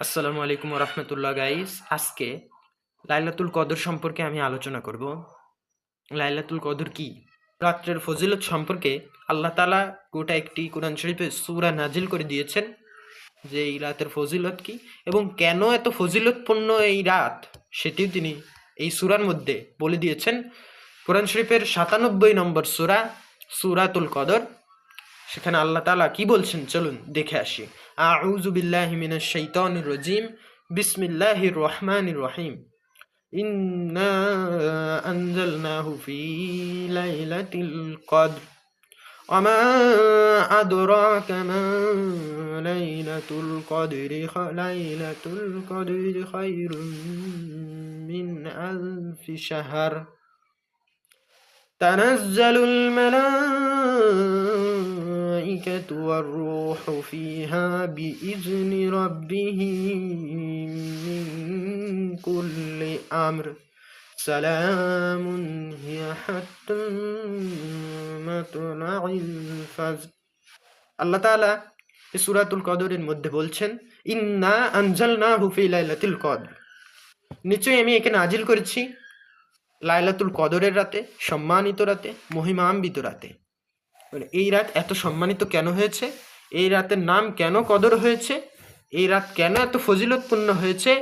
আসসালামু আলাইকুম রহমতুল্লাহ গাইস। আজকে লাইলাতুল কদর সম্পর্কে আমি আলোচনা করব। লাইলাতুল কদর কি? রাত্রের ফজিলত সম্পর্কে আল্লাহ তাআলা গোটা একটি কোরআন শরীফে সূরা নাজিল করে দিয়েছেন যে এই রাতের ফজিলত কি এবং কেন এত ফজিলতপূর্ণ এই রাত সেটিও তিনি এই সূরার মধ্যে বলে দিয়েছেন। কোরআন শরীফের ৯৭ নম্বর সূরা সূরাতুল কদর, সেখানে আল্লাহ তাআলা কি বলছেন চলুন দেখে আসি। আউযু বিল্লাহি মিনাশ শাইতানির রাজিম। বিসমিল্লাহির রহমানির রহিম। ইন্না আনজালনাহু ফি লাইলাতিল কদর ওয়া মা আদরাকা মা লাইলাতুল কদরি লাইলাতুল কদরি খায়রুম মিন আলফি শাহর তানাজ্জালুল মালাইকাতু ওয়ার রূহু ফিহা বিইذনি রাব্বিহিম মিন কুল্লি আমর সালামুন হিয়া হাত্তা মাতলাইল ফাজর। আল্লাহ তাআলা এই সূরাতুল কদরের মধ্যে বলছেন, ইন্না আনজালনাহু ফি লাইলাতিল কদর, নিশ্চয়ই আমি একে নাজিল করেছি লাইলাতুল কদরের রাতে, সম্মানিত রাতে, মহিমান্বিত রাতে। এই রাত এত সম্মানিত কেন হয়েছে, এই রাতের নাম কেন কদর হয়েছে, এই রাত কেন এত ফজিলতপূর্ণ হয়েছে,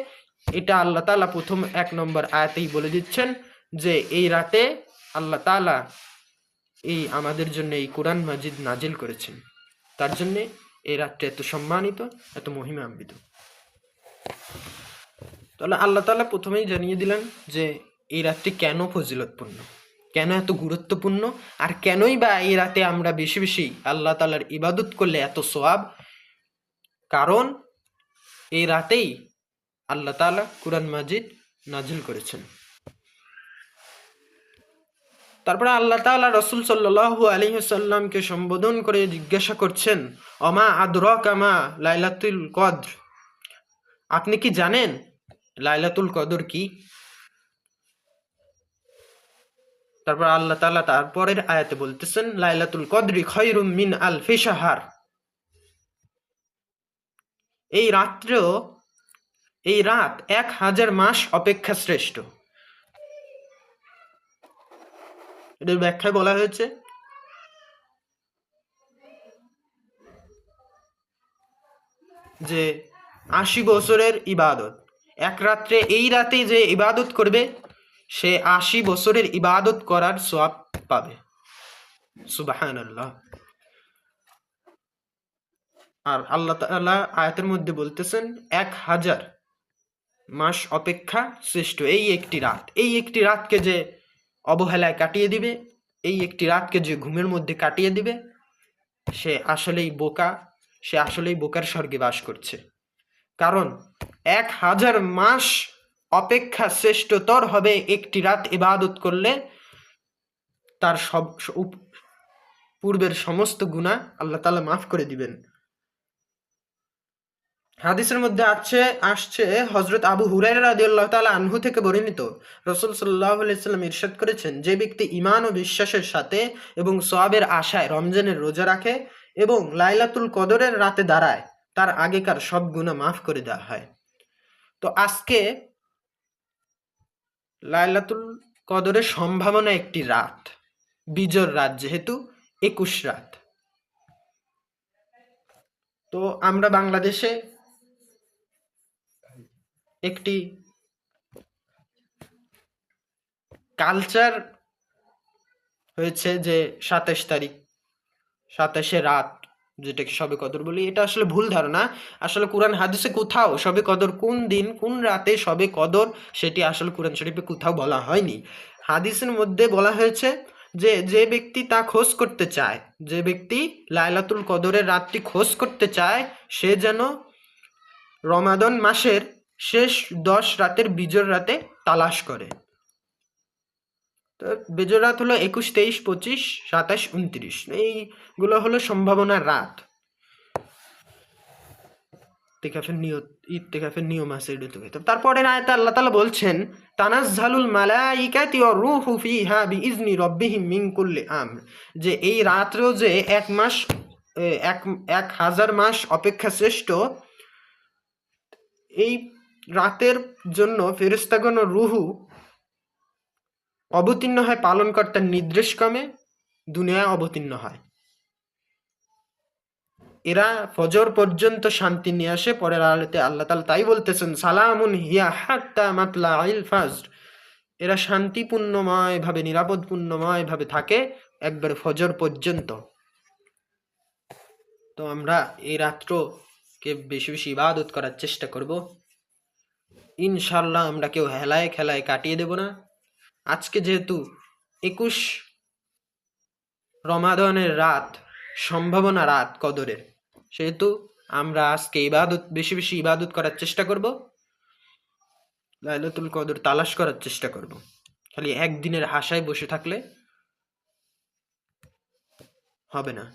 এটা আল্লাহ তাআলা প্রথম ১ নম্বর আয়াতেই বলে দিচ্ছেন যে এই রাতে আল্লাহ তাআলা এই আমাদের জন্য এই কোরআন মাজিদ নাজিল করেছেন, তার জন্যে এই রাতটা এত সম্মানিত, এত মহিমান্বিত। তাহলে আল্লাহ তাআলা প্রথমেই জানিয়ে দিলেন যে এই রাতটি কেন ফজিলতপূর্ণ, কেন এত গুরুত্বপূর্ণ, আর কেনই বা এই রাতে আমরা বেশি বেশি আল্লাহ তাআলার ইবাদত করলে এত সওয়াব। কারণ এই রাতেই আল্লাহ তাআলা কুরআন মাজিদ নাজিল করেছেন। তারপরে আল্লাহ তাআলা রাসূল সাল্লাল্লাহু আলাইহি ওয়াসাল্লামকে সম্বোধন করে জিজ্ঞাসা করছেন, অমা আদরাকা মা লাইলাতুল কদর, আপনি কি জানেন লাইলাতুল কদর কি? তারপর আল্লাহ তাআলা তারপরের আয়াতে বলতেছেন, লাইলাতুল কদরি খায়রুম মিন আলফি শাহর, এই রাত্রেও, এই রাত ১,০০০ মাস অপেক্ষা শ্রেষ্ঠ। এটার ব্যাখ্যায় বলা হয়েছে যে ৮০ বছরের ইবাদত, এক রাত্রে এই রাতেই যে ইবাদত করবে সে ৮০ বছরের ইবাদত করার সওয়াব পাবে। সুবহানাল্লাহ। আর আল্লাহ তাআলা আয়াতের মধ্যে বলতেছেন ১,০০০ মাস অপেক্ষা শ্রেষ্ঠ এই একটি রাত। এই একটি রাতকে যে অবহেলায় কাটিয়ে দিবে, এই একটি রাতকে যে ঘুমের মধ্যে কাটিয়ে দিবে, সে আসলেই বোকা, সে আসলেই বোকার স্বর্গে বাস করছে। কারণ ১,০০০ মাস অপেক্ষা শ্রেষ্ঠতর হবে একটি রাত ইবাদত করলে, তার সব পূর্বের সমস্ত গুনাহ আল্লাহ তাআলা মাফ করে দিবেন। হাদিসের মধ্যে আসছে হযরত আবু হুরায়রা রাদিয়াল্লাহু তাআলা আনহু থেকে বর্ণিত, রাসূল সাল্লাল্লাহু আলাইহি ওয়াসাল্লাম ইরশাদ করেছেন, যে ব্যক্তি ঈমান ও বিশ্বাসের সাথে এবং সওয়াবের আশায় রমজানের রোজা রাখে এবং লাইলাতুল কদরের রাতে দাঁড়ায়, তার আগেকার সব গুনাহ মাফ করে দেওয়া হয়। তো আজকে লাইলাতুল কদরের সম্ভাবনা একটি রাত, বিজোড় রাত, যেহেতু ২১ রাত। তো আমরা বাংলাদেশে একটি কালচার হয়েছে যে ২৭ তারিখ, ২৭শে রাত, যেটাকে শবে কদর বলি, এটা আসলে ভুল ধারণা। আসলে কোরআন হাদিসে কোথাও শবে কদর কোন দিন কোন রাতে শবে কদর সেটি আসলে কোরআন শরীফে কোথাও বলা হয়নি। হাদিসের মধ্যে বলা হয়েছে যে যে ব্যক্তি তা খোঁজ করতে চায়, যে ব্যক্তি লাইলাতুল কদরের রাতটি খোঁজ করতে চায়, সে যেন রমাদান মাসের শেষ ১০ রাতের বিজোড় রাতে তালাশ করে। তো বিজোড় রাত হলো ২১, ২৩, ২৫, ২৭, ২৯, এইগুলো হলো সম্ভাবনার রাত। ইতিকাফের নিয়ম আছে এটা। তারপরে আয়াতে আল্লাহ তাআলা বলছেন, তানাজ্জালুল মালাইকাতু ওয়ার রূহু ফিহা বিইذনি রাব্বিহিম মিন কুল্লি আমর, যে এই রাত্রেও যে ১,০০০ মাস অপেক্ষা শ্রেষ্ঠ, এই রাতের জন্য ফেরেশতাগণ ও রূহু অবতীর্ণ হয় পালনকর্তার নির্দেশক্রমে, দুনিয়ায় অবতীর্ণ হয়। এরা ফজর পর্যন্ত শান্তি নিয়ে আসে। পরের আয়াতে আল্লাহ তাআলা তাই বলতেছেন, সালামুন হিয়া হাত্তা মাতলাইল ফাজর। এরা শান্তিপূর্ণময় ভাবে, নিরাপদপূর্ণময় ভাবে থাকে একবার ফজর পর্যন্ত। তো আমরা এই রাত্রকে বেশি বেশি ইবাদত করার চেষ্টা করব। ইনশাল্লাহ আমরা কেউ হেলায় খেলায় কাটিয়ে দেব না। আজকে যেহেতু 21 রমাদানের রাত, সম্ভাবনা রাত কদরের, সেহেতু আমরা আজকে ইবাদত, বেশি বেশি ইবাদত করার চেষ্টা করব, লাইলাতুল কদর তালাশ করার চেষ্টা করব। খালি একদিনের আশায় বসে থাকলে হবে না।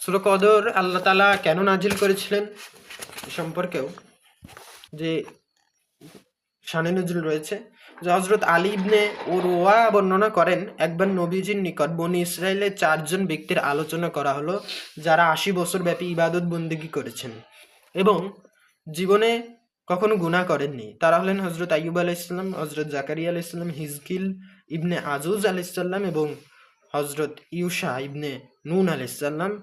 সূরা কদর আল্লাহ তাআলা কেন নাজিল করেছিলেন সম্পর্কেও যে শানে নজরুল রয়েছে, যে হযরত আলী ইবনে উরওয়া বর্ণনা করেন, একবার নবীজির নিকট বনী ইসরাইলের 4 জন ব্যক্তির আলোচনা করা হলো, যারা 80 বছর ব্যাপী ইবাদত বন্দেগী করেছেন এবং জীবনে কখনো গুনাহ করেননি। তারা হলেন হযরত আইয়ুব আলাইহিস সালাম, হযরত জাকারিয়া আলাইহিস সালাম, হিজকিল ইবনে আজুজ আলাইহিস সালাম এবং হযরত ইউশা ইবনে নুন আলাইহিস সালাম।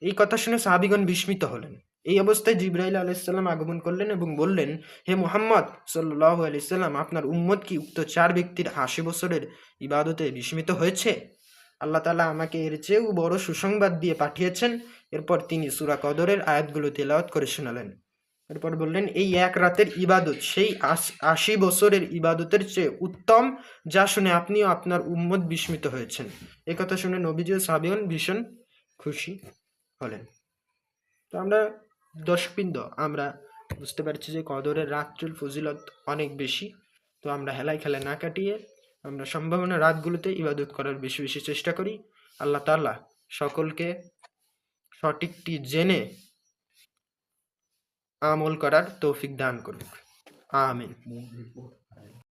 এই কথা শুনে সাহাবীগণ বিস্মিত হলেন। এই অবস্থায় জিবরাইল আলাইহিস সালাম আগমন করলেন এবং বললেন, হে মুহাম্মদ সাল্লাল্লাহু আলাইহি সাল্লাম, আপনার উম্মত কি উক্ত 4 ব্যক্তির 80 বছরের ইবাদতে বিস্মিত হয়েছে? আল্লাহ তাআলা আমাকে এর চেয়েও বড় সুসংবাদ দিয়ে পাঠিয়েছেন। এরপর তিনি সূরা কদরের আয়াতগুলো তেলাওয়াত করে শোনালেন। এরপর বললেন, এই এক রাতের ইবাদত সেই 80 বছরের ইবাদতের চেয়ে উত্তম, যা শুনে আপনিও আপনার উম্মত বিস্মিত হয়েছেন। এই কথা শুনে নবীজি ও সাহাবীগণ ভীষণ খুশি হলেন। তো আমরা দর্শকবৃন্দ, আমরা বুঝতে পারছি যে কদরের রাত্রির ফজিলত অনেক বেশি। তো আমরা হেলায় খেলায় না কাটিয়ে আমরা সম্ভাবনা রাতগুলোতে ইবাদত করার বেশি বেশি চেষ্টা করি। আল্লাহ তাআলা সকলকে সঠিকটি জেনে আমল করার তৌফিক দান করুক। আমিন।